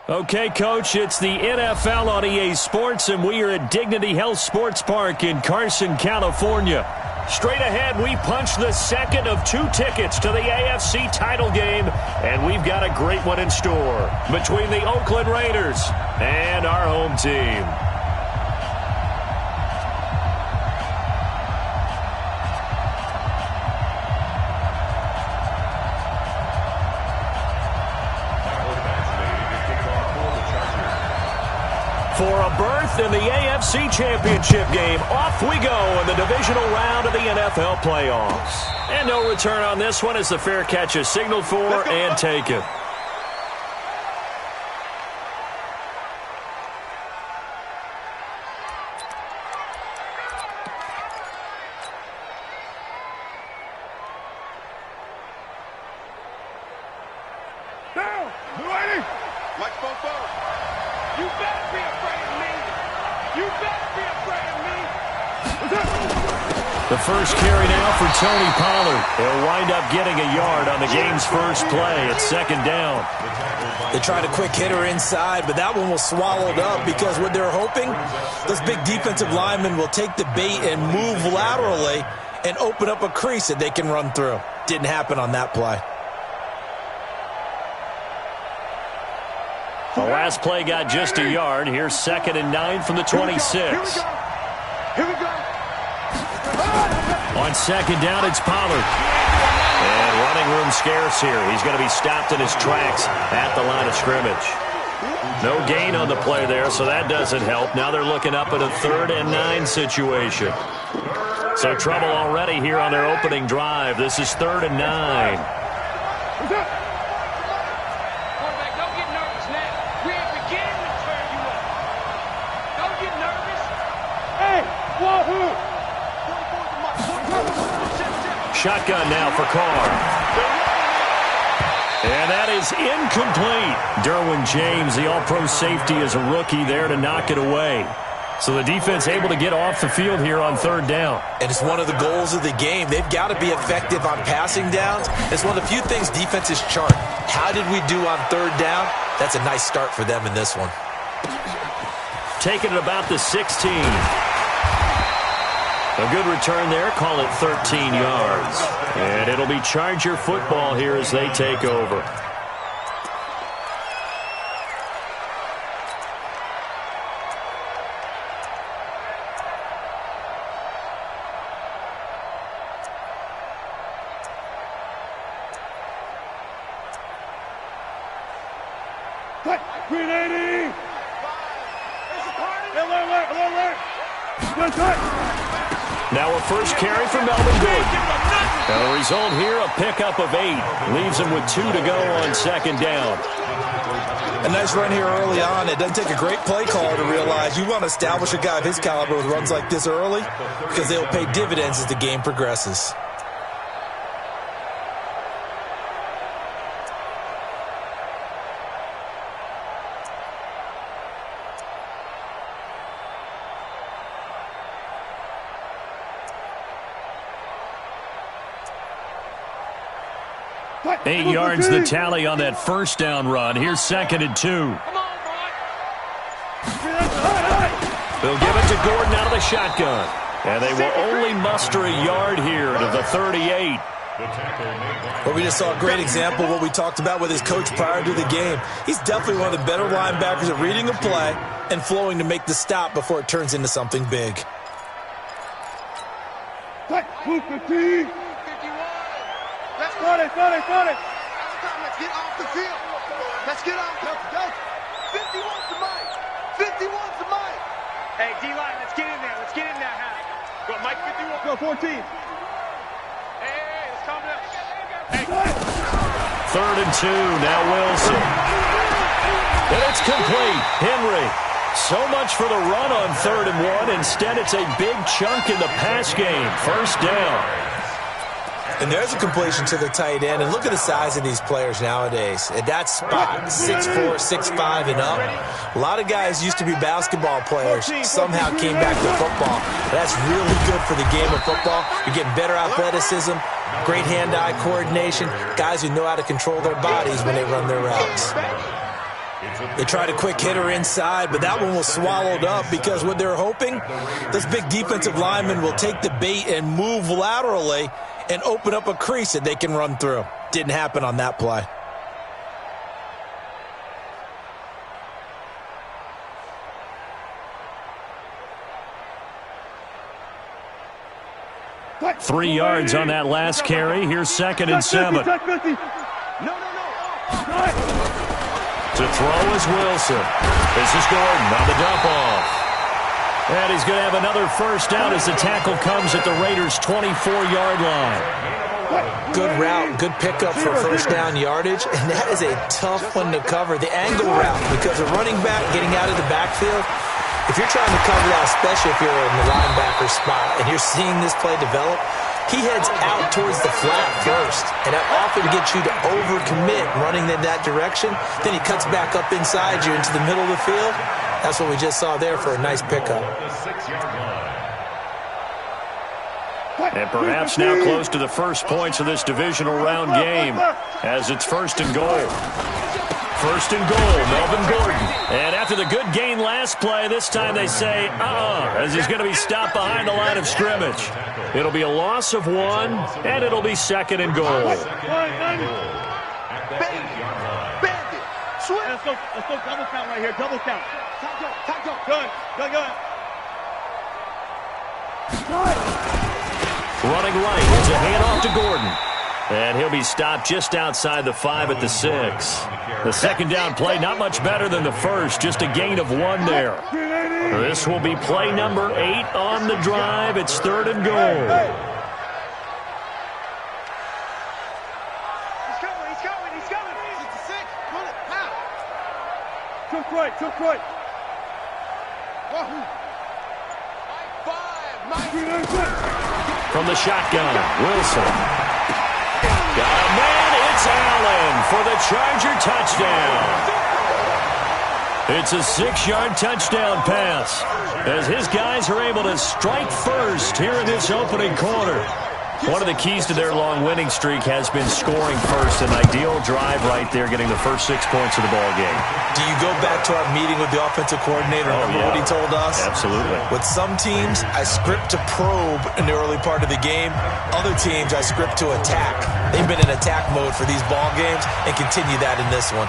Okay, Coach, it's the NFL on EA Sports, and we are at Dignity Health Sports Park in Carson, California. Straight ahead, we punch the second of 2 tickets to the AFC title game, and we've got a great one in store between the Oakland Raiders and our home team. For a berth in the AFC Championship game, off we go in the divisional round of the NFL playoffs. And no return on this one as the fair catch is signaled for and taken. Down! Ready? Watch both balls. You better be afraid of me. You better be afraid of me. The first carry now for Tony Pollard. He'll wind up getting a yard on the game's first play. It's second down. They tried a quick hitter inside, but that one was swallowed up because what they're hoping, those big defensive linemen will take the bait and move laterally and open up a crease that they can run through. Didn't happen on that play. The last play got just a yard. Here's 2nd and 9 from the 26. Here we go. On second down, it's Pollard. And running room scarce here. He's going to be stopped in his tracks at the line of scrimmage. No gain on the play there, so that doesn't help. Now they're looking up at a 3rd and 9 situation. So trouble already here on their opening drive. This is 3rd and 9. Shotgun now for Carr. And that is incomplete. Derwin James, the all-pro safety, is a rookie there to knock it away. So the defense able to get off the field here on 3rd down. And it's one of the goals of the game. They've got to be effective on passing downs. It's one of the few things defenses chart. How did we do on 3rd down? That's a nice start for them in this one. Taking it about the 16. A good return there. Call it 13 yards. And it'll be Charger football here as they take over. Now a first carry for Melvin Gordon. And the result here, a pickup of 8. Leaves him with 2 to go on 2nd down. A nice run here early on. It doesn't take a great play caller to realize you want to establish a guy of his caliber with runs like this early because they'll pay dividends as the game progresses. Eight yards the tally on that first down run. Here's 2nd and 2. They'll give it to Gordon out of the shotgun. And they will only muster a yard here to the 38. Well, we just saw a great example of what we talked about with his coach prior to the game. He's definitely one of the better linebackers at reading a play and flowing to make the stop before it turns into something big. Got it. Let's get off the field. Let's get off. Go. 51's the mic. 51's the mic. Hey, D-line, let's get in there. Let's get in there, Hal. Go, Mike 51. Go, 14. Hey, let's calm down. Hey. 3rd and 2. Now Wilson. And it's complete. Henry. So much for the run on 3rd and 1. Instead, it's a big chunk in the pass game. First down. And there's a completion to the tight end. And look at the size of these players nowadays. At that spot, 6'4", 6'5", and up. A lot of guys used to be basketball players. Somehow came back to football. That's really good for the game of football. You're getting better athleticism, great hand-eye coordination, guys who know how to control their bodies when they run their routes. They tried a quick hitter inside, but that one was swallowed up because what they're hoping, this big defensive lineman will take the bait and move laterally and open up a crease that they can run through. Didn't happen on that play. Three yards on that last carry. Here's 2nd and 7. To throw is Wilson. This is Gordon on the dump off. And he's going to have another first down as the tackle comes at the Raiders' 24-yard line. Good route, good pickup for first down yardage, and that is a tough one to cover. The angle route, because a running back getting out of the backfield, if you're trying to cover that, especially if you're in the linebacker spot and you're seeing this play develop, he heads out towards the flat first, and that often gets you to overcommit running in that direction. Then he cuts back up inside you into the middle of the field. That's what we just saw there for a nice pickup. And perhaps now close to the first points of this divisional round game as it's 1st and goal. 1st and goal, Melvin Gordon. And after the good gain last play, this time they say, as he's going to be stopped behind the line of scrimmage. It'll be a loss of 1, and it'll be 2nd and goal. Let's go double count right here, double count. Good. Running right, it's a handoff to Gordon. And he'll be stopped just outside the 5 at the 6. The second down play, not much better than the first, just a gain of 1 there. This will be play number 8 on the drive. It's 3rd and goal. He's coming. 6 pull it, pow. Took right. From the shotgun, Wilson. Got a man, it's Allen for the Charger touchdown. It's a 6-yard touchdown pass as his guys are able to strike first here in this opening quarter. One of the keys to their long winning streak has been scoring first. An ideal drive right there, getting the first 6 points of the ball game. Do you go back to our meeting with the offensive coordinator? Remember what he told us? Absolutely. With some teams, I script to probe in the early part of the game. Other teams, I script to attack. They've been in attack mode for these ball games and continue that in this one.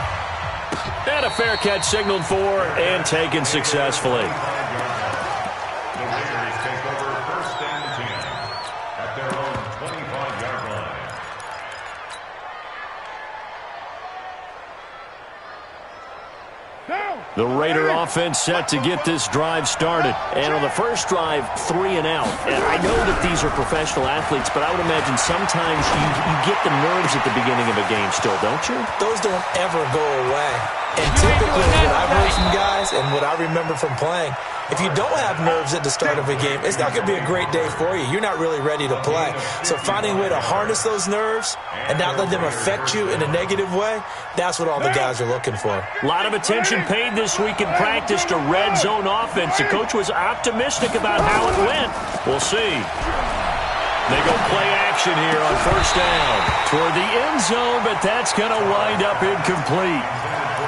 And a fair catch signaled for and taken successfully. The Raider offense set to get this drive started. And on the first drive, 3 and out. And I know that these are professional athletes, but I would imagine sometimes you get the nerves at the beginning of a game still, don't you? Those don't ever go away. And typically what I've heard from guys and what I remember from playing, if you don't have nerves at the start of a game, it's not going to be a great day for you. You're not really ready to play. So finding a way to harness those nerves and not let them affect you in a negative way, that's what all the guys are looking for. A lot of attention paid this week in practice to red zone offense. The coach was optimistic about how it went. We'll see. They go play action here on first down toward the end zone, but that's going to wind up incomplete.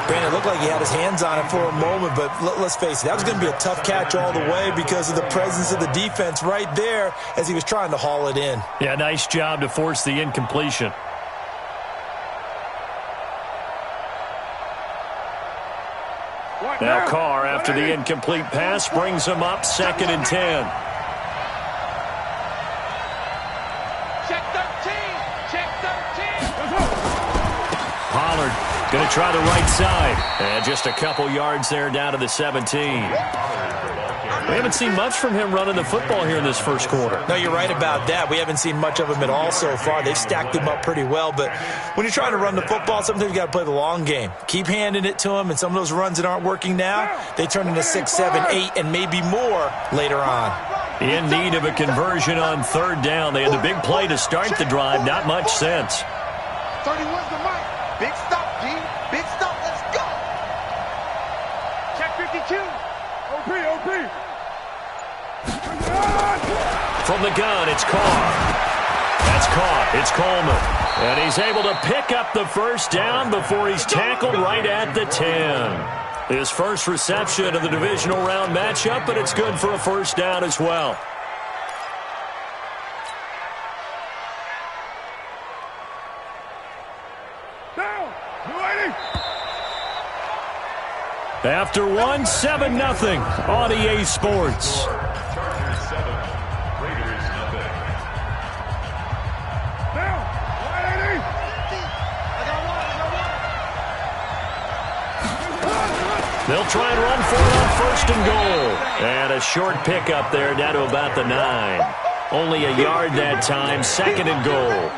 Brandon, it looked like he had his hands on it for a moment, but let's face it, that was going to be a tough catch all the way because of the presence of the defense right there as he was trying to haul it in. Yeah, nice job to force the incompletion. Now Carr, after the incomplete pass, brings him up 2nd and 10. Check 13. Pollard going to try the right side. And just a couple yards there down to the 17. We haven't seen much from him running the football here in this first quarter. No, you're right about that. We haven't seen much of him at all so far. They've stacked him up pretty well. But when you're trying to run the football, sometimes you got to play the long game. Keep handing it to him, and some of those runs that aren't working now, they turn into 6, 7, 8, and maybe more later on. In need of a conversion on 3rd down. They had the big play to start the drive. Not much sense. 31's the mic. Big stop, G. Big stop. Let's go. Check 52. OP. From the gun, it's Carr. That's caught. It's Coleman. And he's able to pick up the first down before he's tackled right at the 10. His first reception of the divisional round matchup, but it's good for a first down as well. After one, 7-0 on EA Sports. Chargers 7, Raiders nothing. They'll try and run for it on first and goal. And a short pickup there down to about the 9. Only a yard that time, second and goal.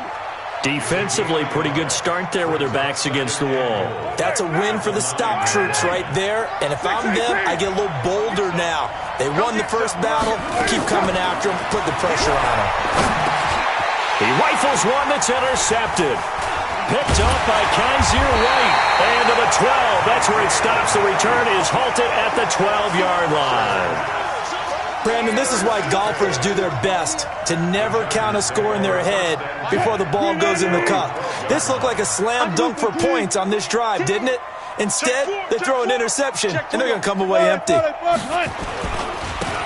Defensively, pretty good start there with their backs against the wall. That's a win for the stop troops right there. And if I'm them, I get a little bolder now. They won the first battle. Keep coming after them. Put the pressure on them. He rifles one that's intercepted. Picked up by Kaiser White. And to the 12. That's where it stops. The return is halted at the 12-yard line. Brandon, this is why golfers do their best to never count a score in their head before the ball goes in the cup. This looked like a slam dunk for points on this drive, didn't it? Instead, they throw an interception, and they're going to come away empty.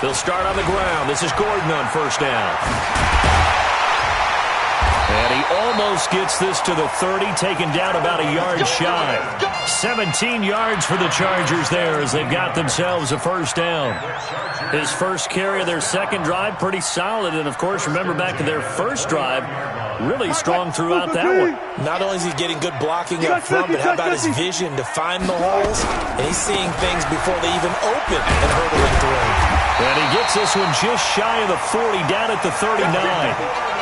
They'll start on the ground. This is Gordon on first down. And he almost gets this to the 30, taken down about a yard shy. 17 yards for the Chargers there as they've got themselves a first down. His first carry of their second drive, pretty solid. And, of course, remember back to their first drive, really strong throughout that one. Not only is he getting good blocking up front, but how about his vision to find the holes? And he's seeing things before they even open and hurdling through. And he gets this one just shy of the 40, down at the 39.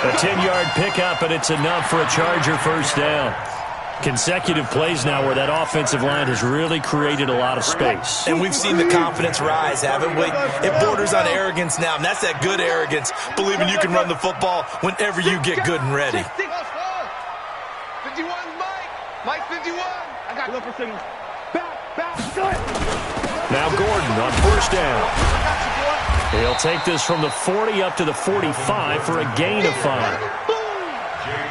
A 10-yard pickup, and it's enough for a Charger first down. Consecutive plays now where that offensive line has really created a lot of space. And we've seen the confidence rise, haven't we? It borders on arrogance now, and that's that good arrogance, believing you can run the football whenever you get good and ready. 51 Mike. Mike 51. I got look for signal. Back, good. Now Gordon on first down. He'll take this from the 40 up to the 45 for a gain of 5.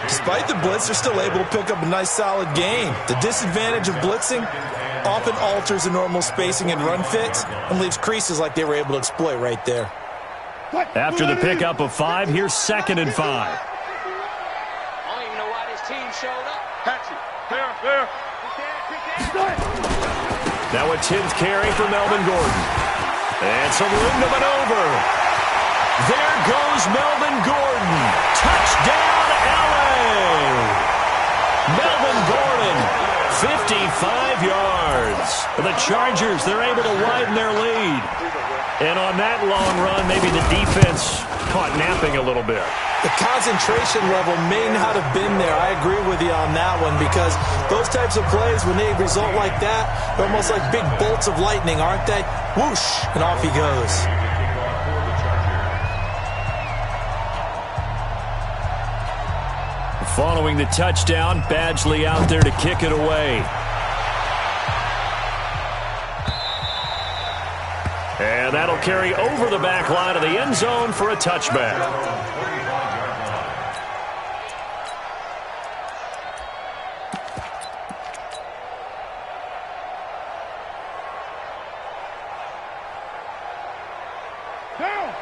Despite the blitz, they're still able to pick up a nice, solid gain. The disadvantage of blitzing often alters the normal spacing and run fits and leaves creases like they were able to exploit right there. After the pickup of 5, here's second and 5. I don't even know why this team showed up. Patchy. There. Now a 10th carry for Melvin Gordon. And some room to maneuver. There goes Melvin Gordon. Touchdown, LA! Melvin Gordon, 55 yards. The Chargers, they're able to widen their lead. And on that long run, maybe the defense caught napping a little bit. The concentration level may not have been there. I agree with you on that one because those types of plays, when they result like that, they're almost like big bolts of lightning, aren't they? Whoosh, and off he goes. Following the touchdown, Badgley out there to kick it away. And that'll carry over the back line of the end zone for a touchback.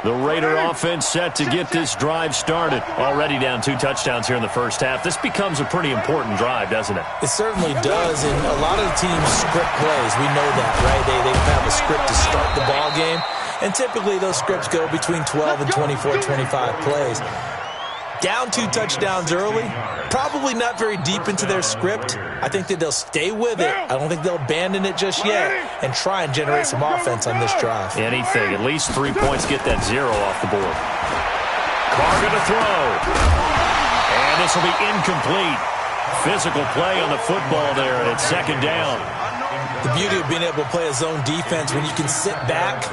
The Raider offense set to get this drive started. Already down 2 touchdowns here in the first half. This becomes a pretty important drive, doesn't it? It certainly does, and a lot of the teams script plays. We know that, right? They have a script to start the ball game, and typically those scripts go between 12 and 24, 25 plays. Down 2 touchdowns early, probably not very deep into their script. I think that they'll stay with it. I don't think they'll abandon it just yet and try and generate some offense on this drive. Anything. At least 3 points, get that 0 off the board. Carr going to throw. And this will be incomplete. Physical play on the football there, and it's second down. The beauty of being able to play a zone defense when you can sit back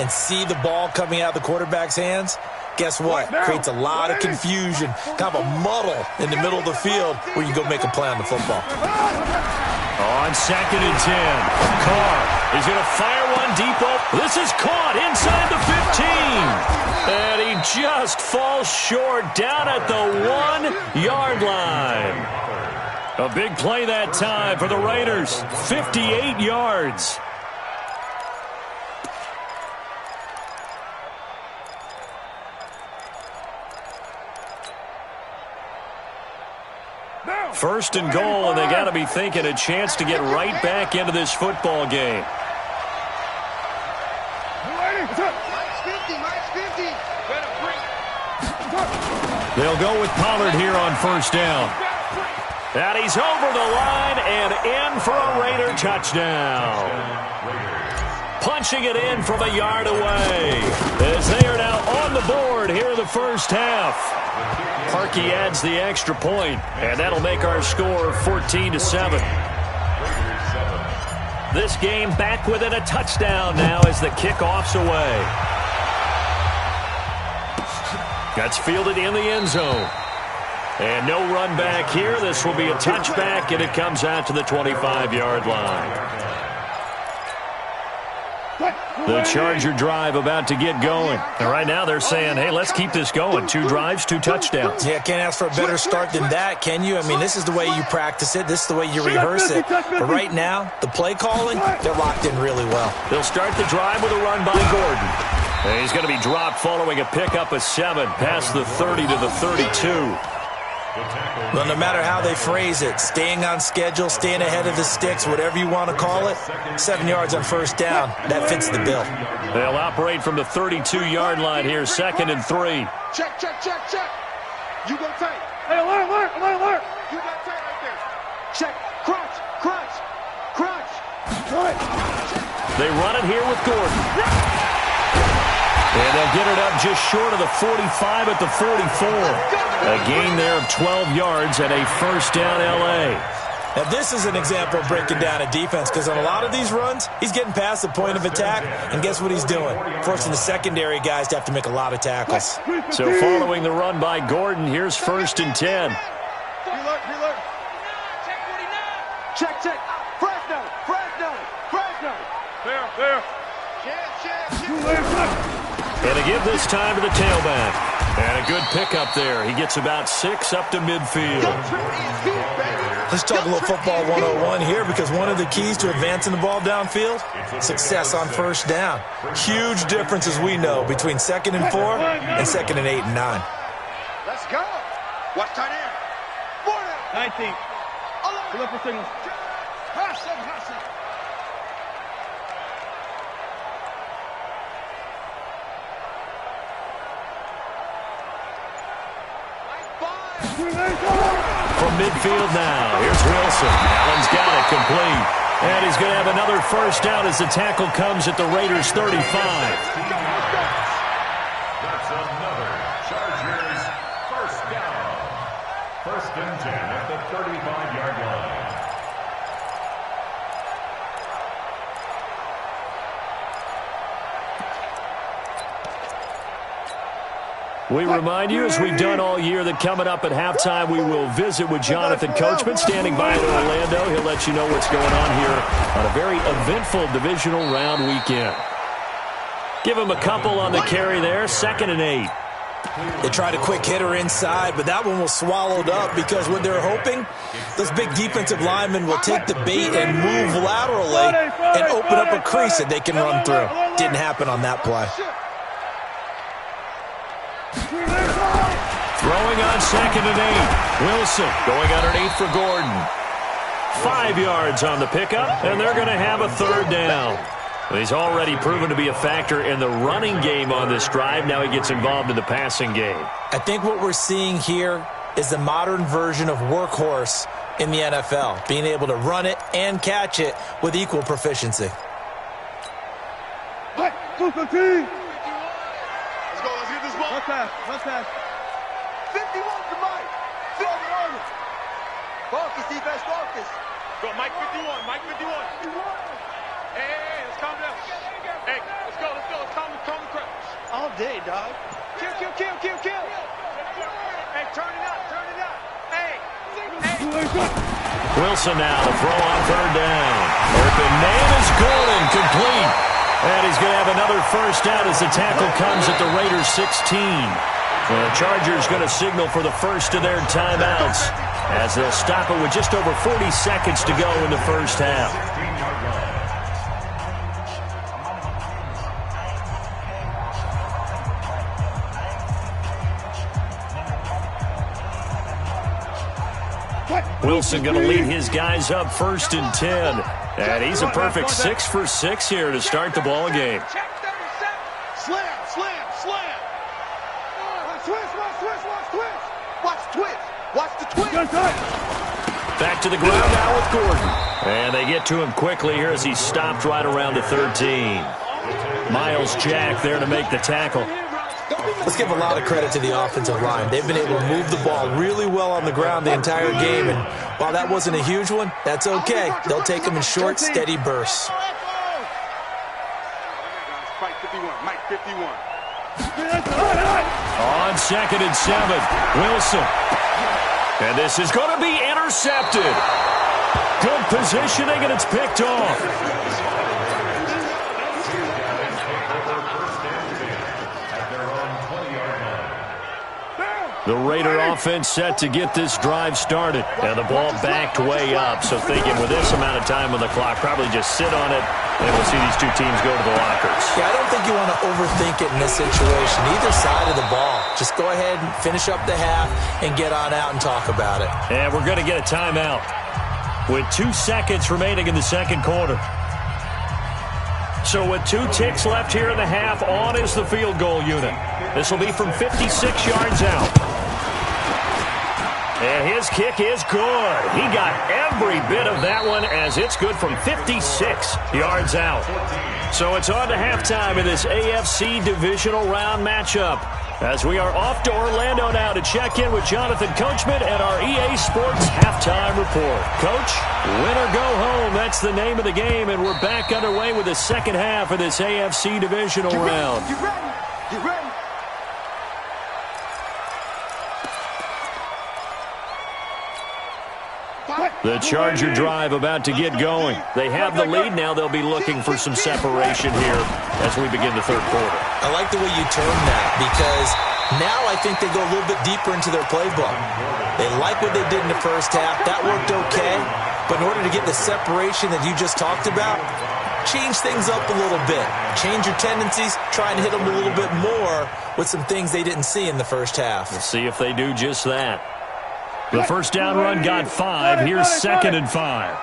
and see the ball coming out of the quarterback's hands, guess what? Creates a lot of confusion, kind of a muddle in the middle of the field where you go make a play on the football. On second and 10, Carr is going to fire one deep. This is caught inside the 15. And he just falls short down at the 1-yard line. A big play that time for the Raiders. 58 yards. First and goal, and they got to be thinking a chance to get right back into this football game. They'll go with Pollard here on first down. And he's over the line and in for a Raider touchdown. Punching it in from a yard away as they are now on the board here in the first half. Parkey adds the extra point, and that'll make our score 14-7. This game back within a touchdown now as the kickoff's away. That's fielded in the end zone. And no run back here. This will be a touchback, and it comes out to the 25-yard line. The Charger drive about to get going. And right now they're saying, hey, let's keep this going. 2 drives, 2 touchdowns. Yeah, can't ask for a better start than that, can you? I mean, this is the way you practice it. This is the way you rehearse it. But right now, the play calling, they're locked in really well. They'll start the drive with a run by Gordon. And he's going to be dropped following a pickup of 7 past the 30 to the 32. Well, no matter how they phrase it, staying on schedule, staying ahead of the sticks, whatever you want to call it, 7 yards on first down, that fits the bill. They'll operate from the 32-yard line here, 2nd and 3. Check. You go tight. Hey, alert. You got tight right there. Check. Crunch. They run it here with Gordon. And they'll get it up just short of the 45 at the 44. A gain there of 12 yards and a first down L.A. Now, this is an example of breaking down a defense because on a lot of these runs, he's getting past the point of attack, and guess what he's doing? Forcing the secondary guys to have to make a lot of tackles. So following the run by Gordon, here's 1st and 10. Reload. Check. Fresno. There. And to give this time to the tailback. And a good pickup there. He gets about 6 up to midfield. Let's talk a little football 101 here because one of the keys to advancing the ball downfield, success on first down. Huge difference, as we know, between 2nd and 4 and 2nd and 8 and 9. Let's go. Watch tight end. 19. Look for signals. Hot seven. From midfield now, here's Wilson. Allen's got it complete. And he's going to have another first down as the tackle comes at the Raiders' 35. That's another Chargers first down. 1st and 10 at the 35-yard line. We remind you, as we've done all year, that coming up at halftime, we will visit with Jonathan Coachman standing by in Orlando. He'll let you know what's going on here on a very eventful divisional round weekend. Give him a couple on the carry there, 2nd and 8. They tried a quick hitter inside, but that one was swallowed up because what they're hoping, those big defensive linemen will take the bait and move laterally and open up a crease that they can run through. Didn't happen on that play. Throwing on 2nd and 8. Wilson going underneath for Gordon. 5 yards on the pickup, and they're going to have a 3rd down. He's already proven to be a factor in the running game on this drive. Now he gets involved in the passing game. I think what we're seeing here is the modern version of workhorse in the NFL, being able to run it and catch it with equal proficiency. Let's go. Let's get this ball. Let's pass. 51 to Mike. 51. Focus, defense, focus. Go, Mike 51. Hey, let's calm down. Hey, let's go. Let's calm the crowd. All day, dog. Kill. Hey, turn it up. Hey. Wilson now to throw on 3rd down. Open man is Gordon, complete. And he's going to have another first down as the tackle comes at the Raiders' 16. Well, the Chargers going to signal for the first of their timeouts as they'll stop it with just over 40 seconds to go in the first half. Wilson going to lead his guys up 1st and 10. And he's a perfect 6 for 6 here to start the ball game. Slam, slam, slam. Watch twitch. Watch the twitch. Back to the ground now with Gordon. And they get to him quickly here as he's stopped right around the 13. Miles Jack there to make the tackle. Let's give a lot of credit to the offensive line. They've been able to move the ball really well on the ground the entire game. And while that wasn't a huge one, that's okay. They'll take them in short, steady bursts. Mike 51. Mike 51. On 2nd and 7, Wilson. And this is going to be intercepted. Good positioning, and it's picked off. The Raider offense set to get this drive started. And the ball backed way up. So thinking with this amount of time on the clock, probably just sit on it, and we'll see these two teams go to the lockers. Yeah, I don't think you want to overthink it in this situation. Either side of the ball. Just go ahead and finish up the half and get on out and talk about it. And we're going to get a timeout with 2 seconds remaining in the second quarter. So with 2 ticks left here in the half, on is the field goal unit. This will be from 56 yards out. And his kick is good. He got every bit of that one as it's good from 56 yards out. So it's on to halftime in this AFC divisional round matchup as we are off to Orlando now to check in with Jonathan Coachman and our EA Sports halftime report. Coach, win or go home, that's the name of the game, and we're back underway with the second half of this AFC divisional round. You ready? You ready? The Charger drive about to get going. They have the lead. Now they'll be looking for some separation here as we begin the third quarter. I like the way you term that because now I think they go a little bit deeper into their playbook. They like what they did in the first half. That worked okay. But in order to get the separation that you just talked about, change things up a little bit. Change your tendencies. Try and hit them a little bit more with some things they didn't see in the first half. We'll see if they do just that. The first down run got 5. Here's 2nd and 5.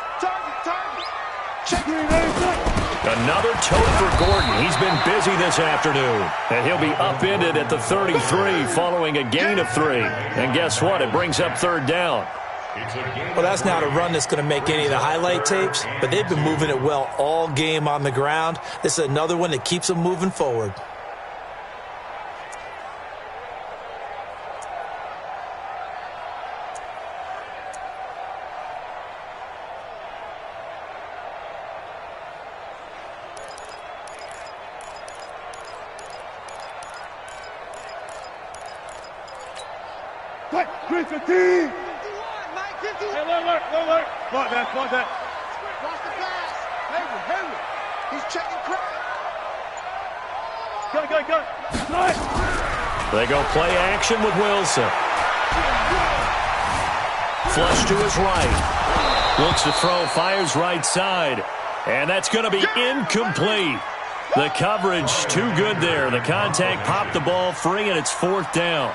Another tote for Gordon. He's been busy this afternoon. And he'll be upended at the 33 following a gain of 3. And guess what? It brings up 3rd down. Well, that's not a run that's going to make any of the highlight tapes, but they've been moving it well all game on the ground. This is another one that keeps them moving forward. Hey, look. Watch that. Watch the pass. Henry. He's checking crack. Go. They go play action with Wilson. Flush to his right. Looks to throw, fires right side. And that's going to be incomplete. The coverage too good there. The contact popped the ball free, and it's 4th down.